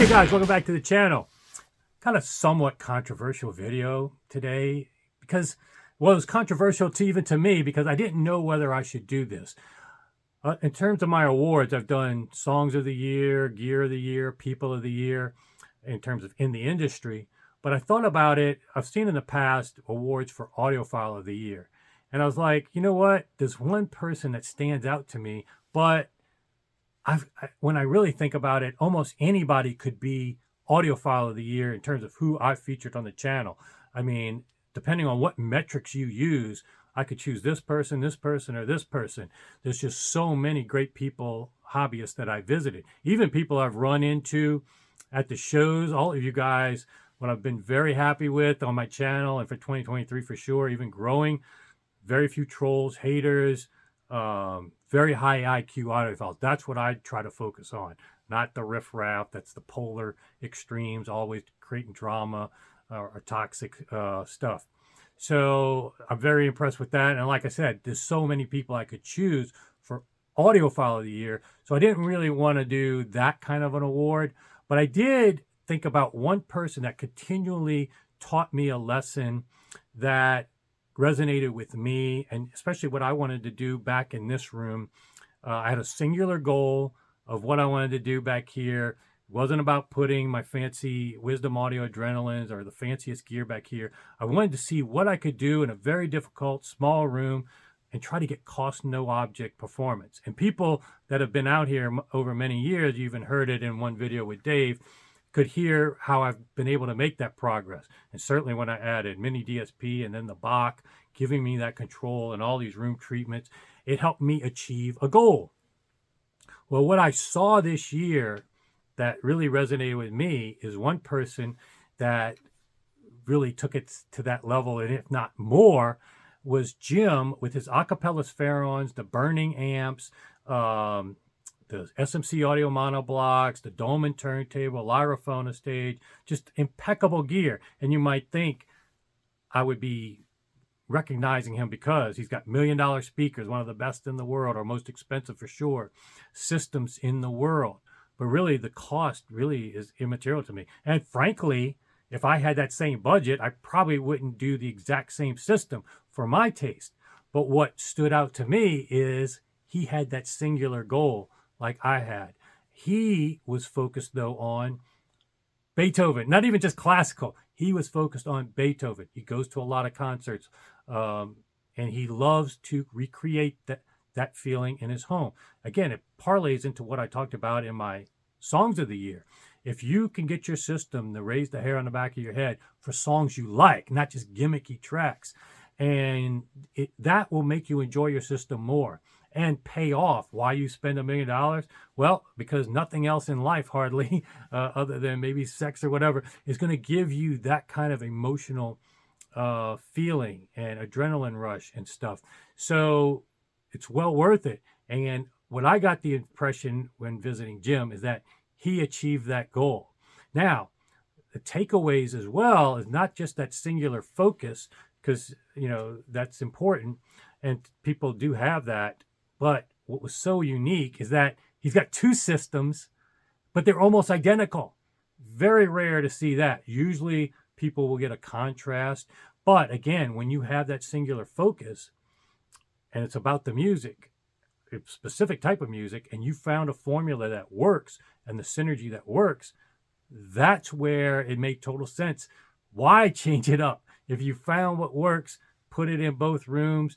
Hey guys, welcome back to the channel. Kind of somewhat controversial video today because, well, it was controversial even to me because I didn't know whether I should do this. In terms of my awards, I've done Songs of the Year, Gear of the Year, People of the Year, in terms of in the industry. But I thought about it. I've seen in the past awards for Audiophile of the Year. And I was like, you know what? There's one person that stands out to me, but when I really think about it, almost anybody could be Audiophile of the Year in terms of who I've featured on the channel. I mean, depending on what metrics you use, I could choose this person, or this person. There's just so many great people, hobbyists that I visited, even people I've run into at the shows. All of you guys, what I've been very happy with on my channel and for 2023 for sure, even growing, very few trolls, haters, very high IQ audiophiles. That's what I try to focus on, not the riffraff. That's the polar extremes, always creating drama or toxic stuff. So I'm very impressed with that. And like I said, there's so many people I could choose for Audiophile of the Year. So I didn't really want to do that kind of an award, but I did think about one person that continually taught me a lesson that resonated with me, and especially what I wanted to do back in this room. I had a singular goal of what I wanted to do back here. It wasn't about putting my fancy Wisdom Audio Adrenalines or the fanciest gear back here. I wanted to see what I could do in a very difficult, small room and try to get cost no object performance. And people that have been out here over many years, you even heard it in one video with Dave, could hear how I've been able to make that progress. And certainly when I added mini DSP and then the Bach, giving me that control and all these room treatments, it helped me achieve a goal. Well, what I saw this year that really resonated with me is one person that really took it to that level, and if not more, was Jim with his acapella spherons, the burning amps, the SMC audio monoblocks, the Dolman turntable, Lyrophone stage, just impeccable gear. And you might think I would be recognizing him because he's got $1 million speakers, one of the best in the world, or most expensive for sure, systems in the world. But really, the cost really is immaterial to me. And frankly, if I had that same budget, I probably wouldn't do the exact same system for my taste. But what stood out to me is he had that singular goal like I had. He was focused, though, on Beethoven, not even just classical. He was focused on Beethoven. He goes to a lot of concerts, and he loves to recreate that feeling in his home. Again, it parlays into what I talked about in my Songs of the Year. If you can get your system to raise the hair on the back of your head for songs you like, not just gimmicky tracks, and that will make you enjoy your system more and pay off. Why you spend $1 million? Well, because nothing else in life hardly, other than maybe sex or whatever, is going to give you that kind of emotional feeling and adrenaline rush and stuff. So it's well worth it. And what I got the impression when visiting Jim is that he achieved that goal. Now, the takeaways as well is not just that singular focus, because, you know, that's important and people do have that. But what was so unique is that he's got two systems, but they're almost identical. Very rare to see that. Usually people will get a contrast. But again, when you have that singular focus and it's about the music, a specific type of music, and you found a formula that works and the synergy that works, that's where it made total sense. Why change it up? If you found what works, put it in both rooms.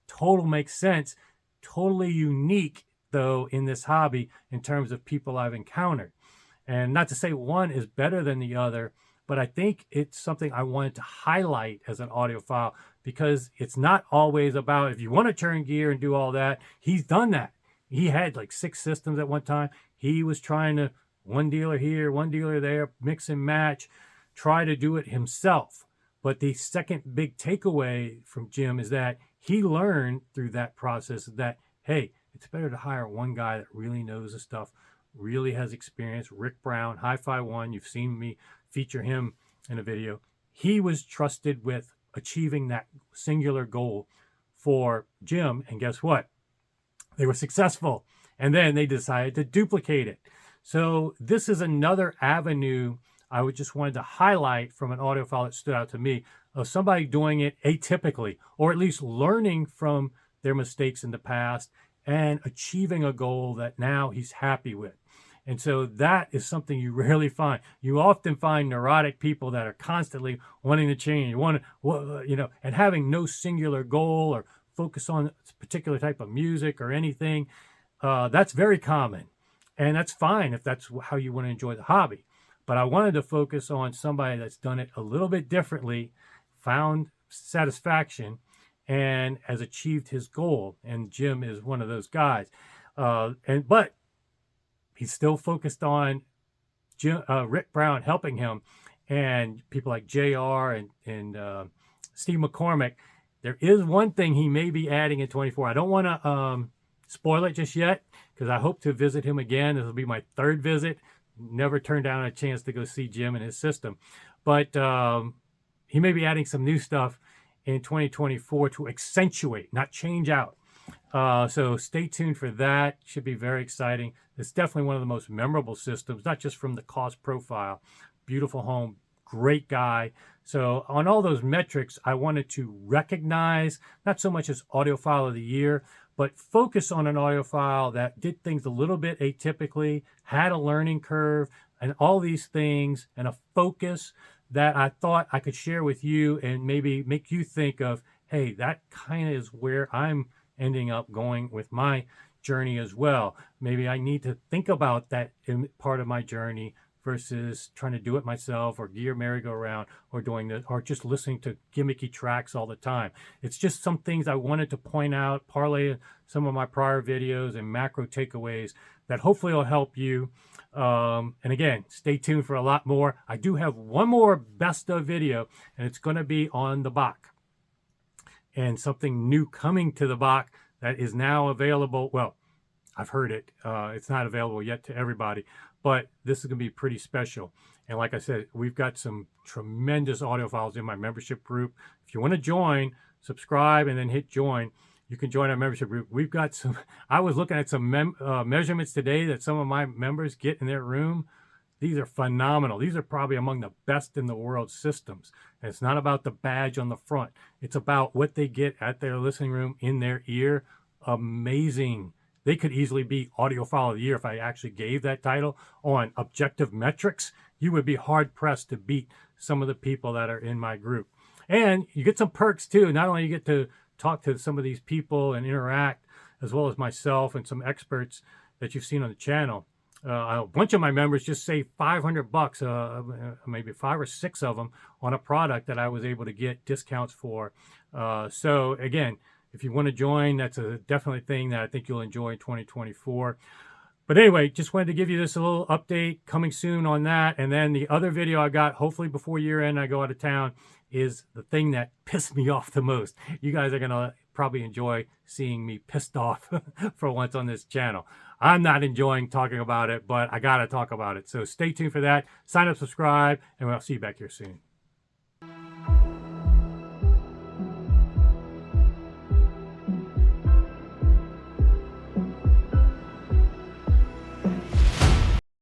Total makes sense. Totally unique, though, in this hobby in terms of people I've encountered. And not to say one is better than the other, but I think it's something I wanted to highlight as an audiophile, because it's not always about, if you want to turn gear and do all that, he's done that. He had like 6 systems at one time. He was trying to, one dealer here, one dealer there, mix and match, try to do it himself. But the second big takeaway from Jim is that he learned through that process that, hey, it's better to hire one guy that really knows the stuff, really has experience. Rick Brown, Hi-Fi One, you've seen me feature him in a video. He was trusted with achieving that singular goal for Jim, and guess what? They were successful, and then they decided to duplicate it. So this is another avenue I would just wanted to highlight from an audiophile that stood out to me, of somebody doing it atypically, or at least learning from their mistakes in the past and achieving a goal that now he's happy with. And so that is something you rarely find. You often find neurotic people that are constantly wanting to change, and having no singular goal or focus on a particular type of music or anything. That's very common. And that's fine if that's how you want to enjoy the hobby. But I wanted to focus on somebody that's done it a little bit differently, found satisfaction, and has achieved his goal. And Jim is one of those guys. But he's still focused on Rick Brown helping him, and people like JR and Steve McCormick. There is one thing he may be adding in 24. I don't want to spoil it just yet, because I hope to visit him again. This will be my third visit. Never turned down a chance to go see Jim and his system. But he may be adding some new stuff in 2024 to accentuate, not change out. So stay tuned for that. Should be very exciting. It's definitely one of the most memorable systems, not just from the cost profile. Beautiful home, great guy. So on all those metrics, I wanted to recognize, not so much as Audiophile of the Year, but focus on an audiophile that did things a little bit atypically, had a learning curve, and all these things, and a focus that I thought I could share with you and maybe make you think of, hey, that kind of is where I'm ending up going with my journey as well. Maybe I need to think about that in part of my journey versus trying to do it myself, or gear merry-go-round, or doing this, or just listening to gimmicky tracks all the time. It's just some things I wanted to point out, parlay some of my prior videos and macro takeaways that hopefully will help you. And again, stay tuned for a lot more. I do have one more best of video, and it's going to be on the Bach, and something new coming to the Bach that is now available. Well, I've heard it. It's not available yet to everybody, but this is going to be pretty special. And like I said, we've got some tremendous audiophiles in my membership group. If you want to join, subscribe and then hit join. You can join our membership group. We've got some, I was looking at some measurements today that some of my members get in their room. These are phenomenal. These are probably among the best in the world systems. And it's not about the badge on the front. It's about what they get at their listening room, in their ear. Amazing. They could easily be Audiophile of the Year if I actually gave that title on objective metrics. You would be hard-pressed to beat some of the people that are in my group. And you get some perks, too. Not only you get to talk to some of these people and interact, as well as myself and some experts that you've seen on the channel. A bunch of my members just saved $500, maybe 5 or 6 of them, on a product that I was able to get discounts for. So again, if you want to join, that's a definitely thing that I think you'll enjoy in 2024. But anyway, just wanted to give you this a little update coming soon on that. And then the other video I got, hopefully before year end, I go out of town, is the thing that pissed me off the most. You guys are going to probably enjoy seeing me pissed off for once on this channel. I'm not enjoying talking about it, but I got to talk about it. So stay tuned for that. Sign up, subscribe, and I'll see you back here soon.